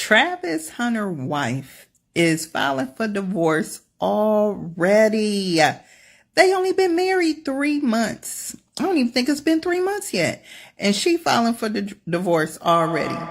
Travis Hunter's wife is filing for divorce already. They only been married 3 months. I don't even think it's been 3 months yet. And she filing for the divorce already.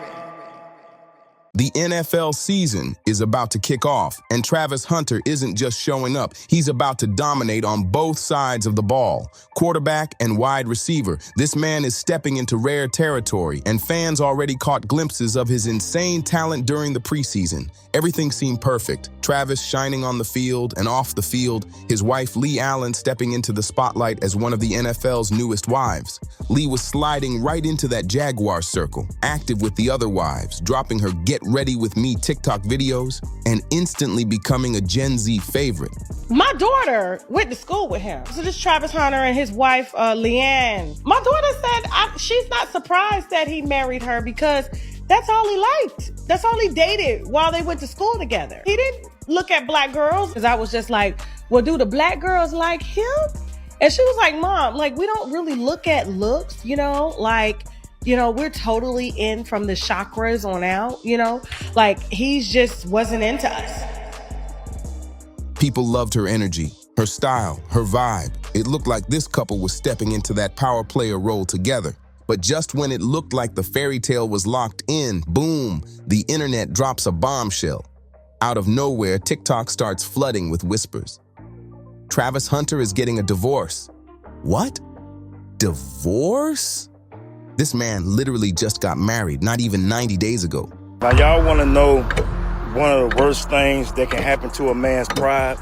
The NFL season is about to kick off, and Travis Hunter isn't just showing up. He's about to dominate on both sides of the ball. Quarterback and wide receiver, this man is stepping into rare territory, and fans already caught glimpses of his insane talent during the preseason. Everything seemed perfect. Travis shining on the field and off the field, his wife Lee Allen stepping into the spotlight as one of the NFL's newest wives. Lee was sliding right into that Jaguar circle, active with the other wives, dropping her Get Ready With Me TikTok videos, and instantly becoming a Gen Z favorite. My daughter went to school with him. So this Travis Hunter and his wife, Leanne. My daughter said she's not surprised that he married her because that's all he liked. That's all he dated while they went to school together. He didn't look at black girls. Because I was just like, well, do the black girls like him? And she was like, Mom, like, we don't really look at looks, you know? Like, you know, we're totally in from the chakras on out, you know? Like, he just wasn't into us. People loved her energy, her style, her vibe. It looked like this couple was stepping into that power player role together. But just when it looked like the fairy tale was locked in, boom, the internet drops a bombshell. Out of nowhere, TikTok starts flooding with whispers. Travis Hunter is getting a divorce. What? Divorce? This man literally just got married not even 90 days ago. Now y'all want to know one of the worst things that can happen to a man's pride?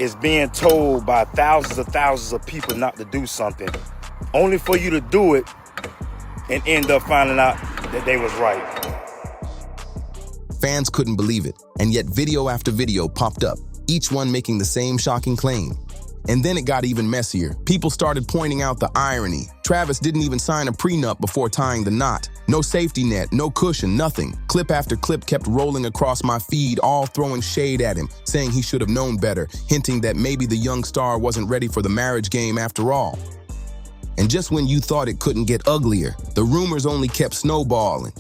Is being told by thousands of people not to do something, only for you to do it and end up finding out that they was right. Fans couldn't believe it, and yet video after video popped up, each one making the same shocking claim. And then it got even messier. People started pointing out the irony. Travis didn't even sign a prenup before tying the knot. No safety net, no cushion, nothing. Clip after clip kept rolling across my feed, all throwing shade at him, saying he should have known better, hinting that maybe the young star wasn't ready for the marriage game after all. And just when you thought it couldn't get uglier, the rumors only kept snowballing.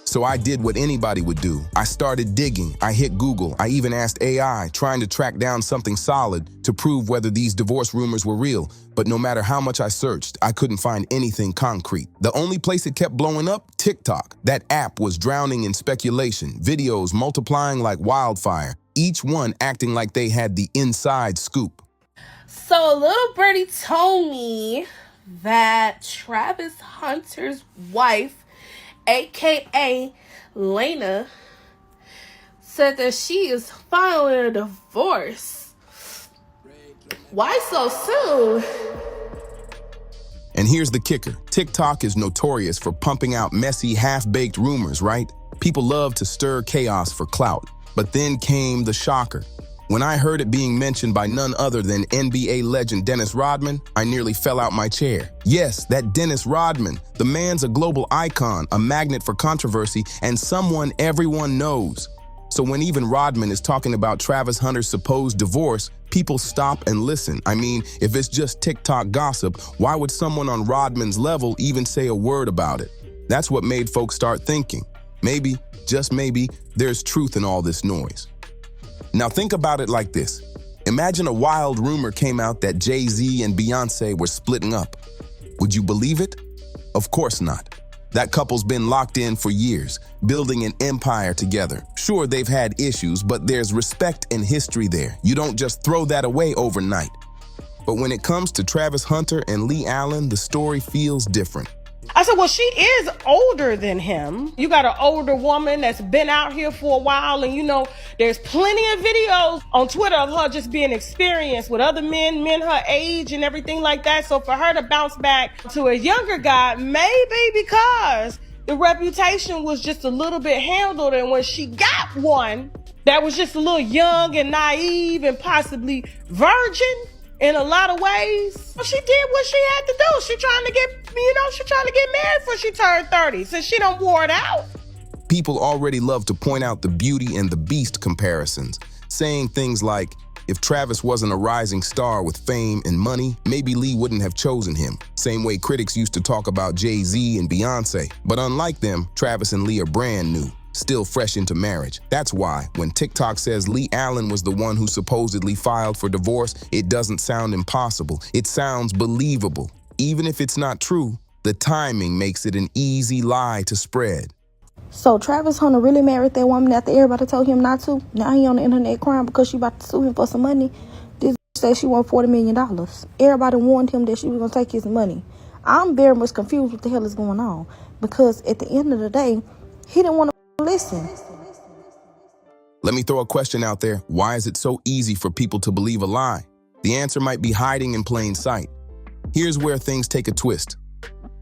So I did what anybody would do. I started digging. I hit Google. I even asked AI, trying to track down something solid to prove whether these divorce rumors were real. But no matter how much I searched, I couldn't find anything concrete. The only place it kept blowing up, TikTok. That app was drowning in speculation, videos multiplying like wildfire, each one acting like they had the inside scoop. So a little birdie told me that Travis Hunter's wife, aka Lena, said that she is filing a divorce. Why so soon? And here's the kicker. TikTok is notorious for pumping out messy, half-baked rumors, right? People love to stir chaos for clout. But then came the shocker. When I heard it being mentioned by none other than NBA legend Dennis Rodman, I nearly fell out my chair. Yes, that Dennis Rodman. The man's a global icon, a magnet for controversy, and someone everyone knows. So when even Rodman is talking about Travis Hunter's supposed divorce, people stop and listen. I mean, if it's just TikTok gossip, why would someone on Rodman's level even say a word about it? That's what made folks start thinking. Maybe, just maybe, there's truth in all this noise. Now think about it like this. Imagine a wild rumor came out that Jay-Z and Beyonce were splitting up. Would you believe it? Of course not. That couple's been locked in for years, building an empire together. Sure, they've had issues, but there's respect and history there. You don't just throw that away overnight. But when it comes to Travis Hunter and Lee Allen, the story feels different. I said, well, she is older than him. You got an older woman that's been out here for a while, and you know, there's plenty of videos on Twitter of her just being experienced with other men her age and everything like that. So for her to bounce back to a younger guy, maybe because the reputation was just a little bit handled, and when she got one that was just a little young and naive and possibly virgin, in a lot of ways, she did what she had to do. She trying to get married before she turned 30, since she done wore it out. People already love to point out the beauty and the beast comparisons, saying things like, if Travis wasn't a rising star with fame and money, maybe Lee wouldn't have chosen him. Same way critics used to talk about Jay-Z and Beyonce. But unlike them, Travis and Lee are brand new. still fresh into marriage. That's why, when TikTok says Lee Allen was the one who supposedly filed for divorce, it doesn't sound impossible. It sounds believable. Even if it's not true, the timing makes it an easy lie to spread. So Travis Hunter really married that woman after everybody told him not to? Now he on the internet crying because she about to sue him for some money? This said she won $40 million. Everybody warned him that she was going to take his money. I'm very much confused what the hell is going on. Because at the end of the day, he didn't want to listen. Let me throw a question out there. Why is it so easy for people to believe a lie? The answer might be hiding in plain sight. Here's where things take a twist.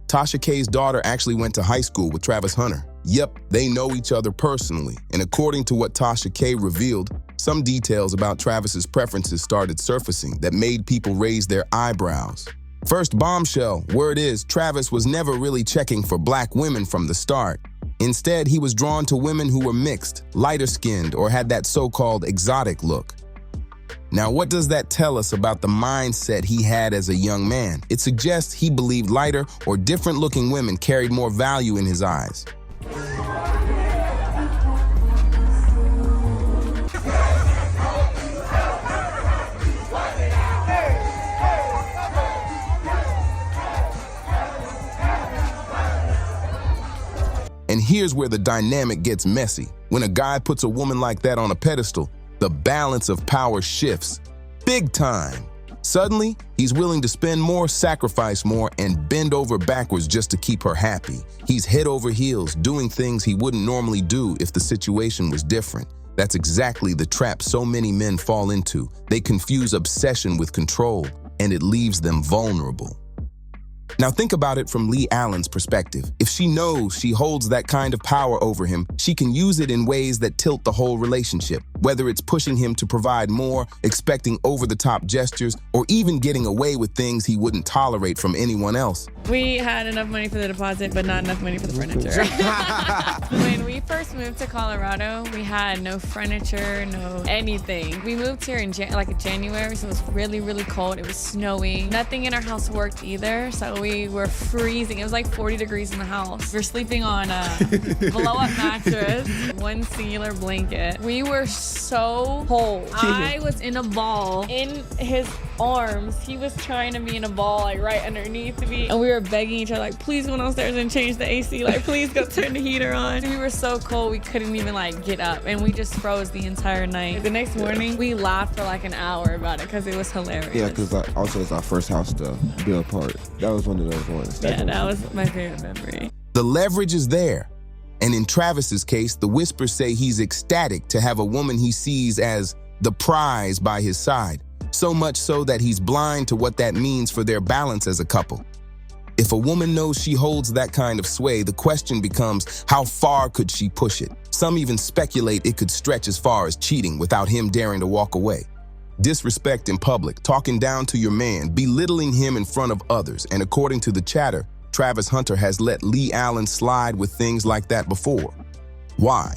Tasha K's daughter actually went to high school with Travis Hunter. Yep, they know each other personally, and according to what Tasha K revealed, some details about Travis's preferences started surfacing that made people raise their eyebrows. First bombshell, word is Travis was never really checking for black women from the start. Instead, he was drawn to women who were mixed, lighter-skinned, or had that so-called exotic look. Now, what does that tell us about the mindset he had as a young man? It suggests he believed lighter or different-looking women carried more value in his eyes. And here's where the dynamic gets messy. When a guy puts a woman like that on a pedestal, the balance of power shifts big time. Suddenly, he's willing to spend more, sacrifice more, and bend over backwards just to keep her happy. He's head over heels, doing things he wouldn't normally do if the situation was different. That's exactly the trap so many men fall into. They confuse obsession with control, and it leaves them vulnerable. Now think about it from Lee Allen's perspective. If she knows she holds that kind of power over him, she can use it in ways that tilt the whole relationship, whether it's pushing him to provide more, expecting over-the-top gestures, or even getting away with things he wouldn't tolerate from anyone else. We had enough money for the deposit, but not enough money for the furniture. When we first moved to Colorado, we had no furniture, no anything. We moved here in January, so it was really, really cold. It was snowing. Nothing in our house worked either, so we were freezing. It was like 40 degrees in the house. We're sleeping on a blow-up mattress, one singular blanket. We were so cold. I was in a ball in his arms. He was trying to be in a ball like right underneath me, and we were begging each other like, please go downstairs and change the AC, like please go turn the heater on. We were so cold we couldn't even like get up, and we just froze the entire night. The next morning we laughed for like an hour about it because it was hilarious. Yeah, because also it's our first house to be apart. That was one of those ones. That was my favorite memory. The leverage is there. And in Travis's case, the whispers say he's ecstatic to have a woman he sees as the prize by his side. So much so that he's blind to what that means for their balance as a couple. If a woman knows she holds that kind of sway, the question becomes, how far could she push it? Some even speculate it could stretch as far as cheating without him daring to walk away. Disrespect in public, talking down to your man, belittling him in front of others, and according to the chatter, Travis Hunter has let Lee Allen slide with things like that before. Why?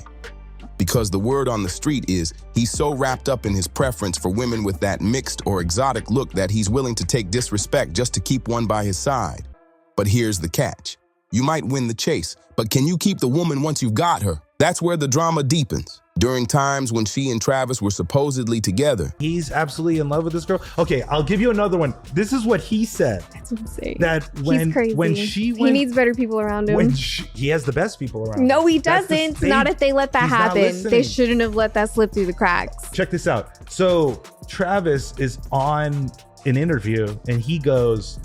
Because the word on the street is he's so wrapped up in his preference for women with that mixed or exotic look that he's willing to take disrespect just to keep one by his side. But here's the catch. You might win the chase, but can you keep the woman once you've got her? That's where the drama deepens. During times when she and Travis were supposedly together. He's absolutely in love with this girl. Okay, I'll give you another one. This is what he said. That's insane. That He's crazy. He needs better people around him. He has the best people around him. No, he doesn't. Not if they let that happen. They shouldn't have let that slip through the cracks. Check this out. So Travis is on an interview and he goes,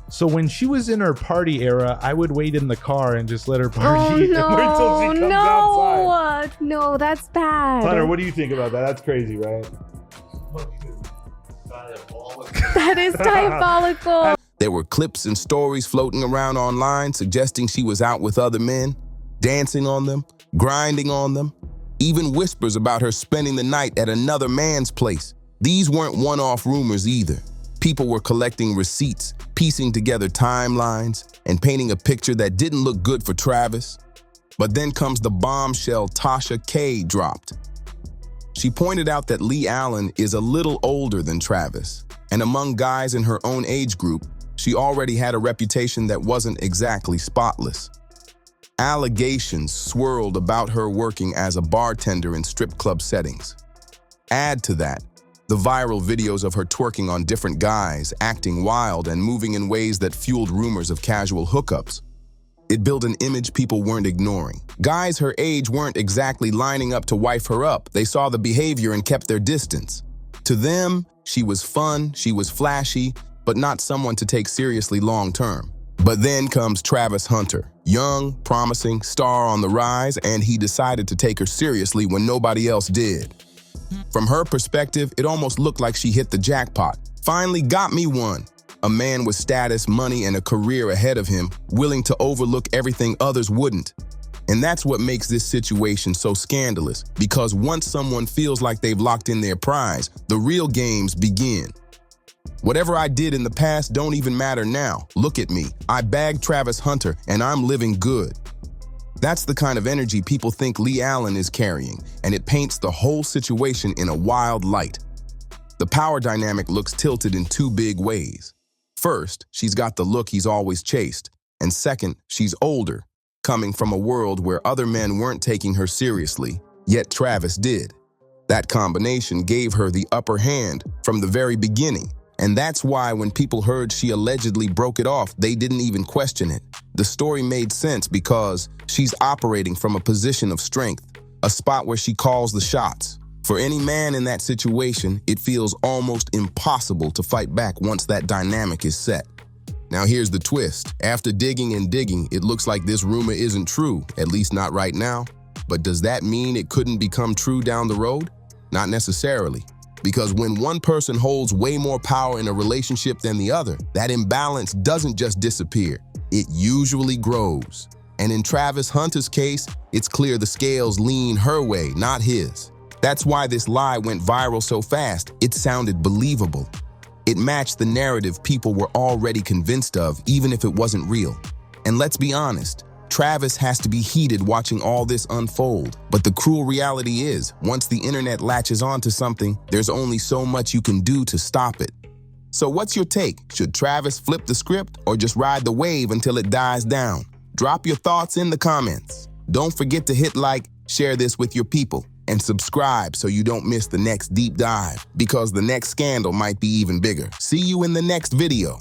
so when she was in her party era, I would wait in the car and just let her party until she comes outside. No, that's bad. Hunter, what do you think about that? That's crazy, right? That is diabolical. There were clips and stories floating around online suggesting she was out with other men, dancing on them, grinding on them, even whispers about her spending the night at another man's place. These weren't one-off rumors either. People were collecting receipts, piecing together timelines, and painting a picture that didn't look good for Travis. But then comes the bombshell Tasha K dropped. She pointed out that Lee Allen is a little older than Travis, and among guys in her own age group, she already had a reputation that wasn't exactly spotless. Allegations swirled about her working as a bartender in strip club settings. Add to that the viral videos of her twerking on different guys, acting wild and moving in ways that fueled rumors of casual hookups. It built an image people weren't ignoring. Guys her age weren't exactly lining up to wife her up. They saw the behavior and kept their distance. To them, she was fun, she was flashy, but not someone to take seriously long term. But then comes Travis Hunter, young, promising, star on the rise, and he decided to take her seriously when nobody else did. From her perspective, it almost looked like she hit the jackpot. Finally got me one. A man with status, money, and a career ahead of him, willing to overlook everything others wouldn't. And that's what makes this situation so scandalous, because once someone feels like they've locked in their prize, the real games begin. Whatever I did in the past don't even matter now. Look at me. I bagged Travis Hunter, and I'm living good. That's the kind of energy people think Lee Allen is carrying, and it paints the whole situation in a wild light. The power dynamic looks tilted in two big ways. First, she's got the look he's always chased, and second, she's older, coming from a world where other men weren't taking her seriously, yet Travis did. That combination gave her the upper hand from the very beginning, and that's why when people heard she allegedly broke it off, they didn't even question it. The story made sense because she's operating from a position of strength, a spot where she calls the shots. For any man in that situation, it feels almost impossible to fight back once that dynamic is set. Now here's the twist. After digging and digging, it looks like this rumor isn't true, at least not right now. But does that mean it couldn't become true down the road? Not necessarily. Because when one person holds way more power in a relationship than the other, that imbalance doesn't just disappear. It usually grows. And in Travis Hunter's case, it's clear the scales lean her way, not his. That's why this lie went viral so fast. It sounded believable. It matched the narrative people were already convinced of, even if it wasn't real. And let's be honest, Travis has to be heated watching all this unfold. But the cruel reality is, once the internet latches onto something, there's only so much you can do to stop it. So what's your take? Should Travis flip the script or just ride the wave until it dies down? Drop your thoughts in the comments. Don't forget to hit like, share this with your people, and subscribe so you don't miss the next deep dive, because the next scandal might be even bigger. See you in the next video.